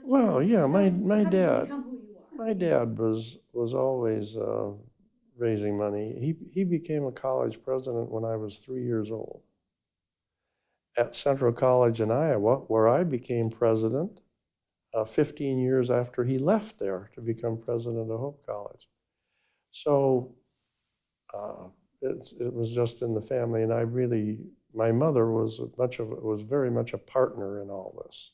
Well, yeah, my How did you dad, become who you are? my dad was always raising money. He became a college president when I was 3 years old at Central College in Iowa, where I became president 15 years after he left there to become president of Hope College. So uh, it was just in the family, and my mother was very much a partner in all this.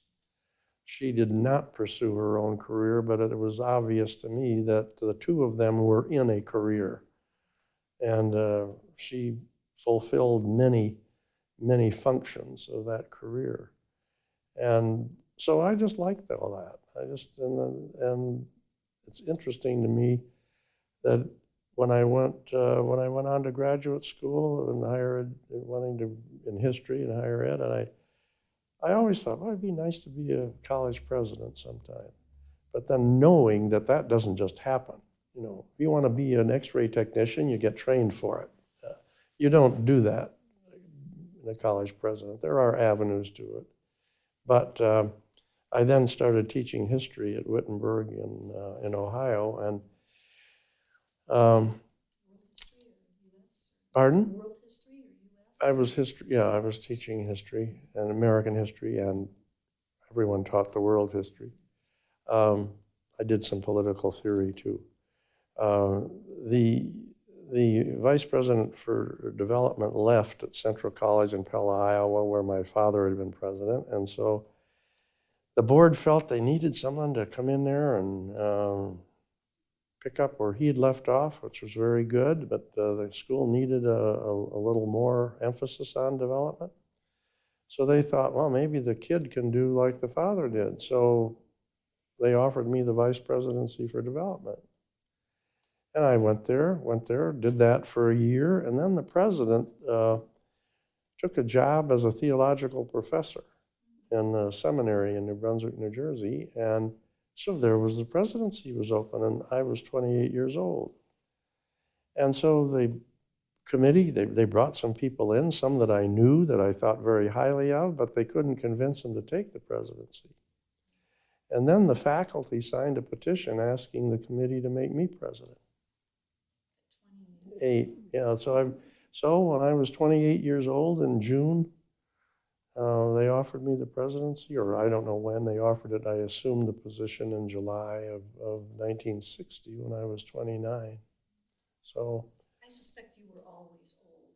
She did not pursue her own career, but it was obvious to me that the two of them were in a career. And she fulfilled many functions of that career. And so I just liked all that. And it's interesting to me that when I went on to graduate school in higher ed, in history and higher ed, and I always thought, well, it'd be nice to be a college president sometime. But then knowing that that doesn't just happen. If you want to be an X-ray technician, you get trained for it. You don't do that in a college president. There are avenues to it. But I then started teaching history at Wittenberg in Ohio, and World history or U.S.? pardon? World history or U.S.? I was teaching history and American history, and everyone taught the world history. I did some political theory too. The vice president for development left at Central College in Pella, Iowa, where my father had been president, and so the board felt they needed someone to come in there and pick up where he had left off, which was very good, but the school needed a little more emphasis on development. So they thought, well, maybe the kid can do like the father did. So they offered me the vice presidency for development. And I went there, did that for a year, and then the president took a job as a theological professor in a seminary in New Brunswick, New Jersey, and so there was the presidency was open, and I was 28 years old. And so the committee, they brought some people in, some that I knew that I thought very highly of, but they couldn't convince them to take the presidency. And then the faculty signed a petition asking the committee to make me president. 8, yeah. So when I was 28 years old in June, they offered me the presidency, or I don't know when they offered it. I assumed the position in July of 1960 when I was 29. So I suspect you were always old,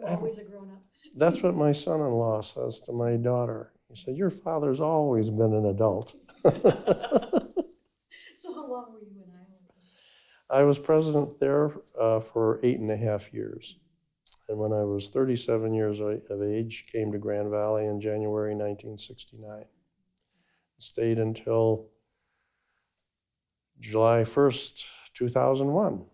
right? Were you always a grown-up? That's what my son-in-law says to my daughter. He said, your father's always been an adult. So how long were you in Iowa? I was president there for 8.5 years. And when I was 37 years of age, came to Grand Valley in January 1969. Stayed until July 1st, 2001.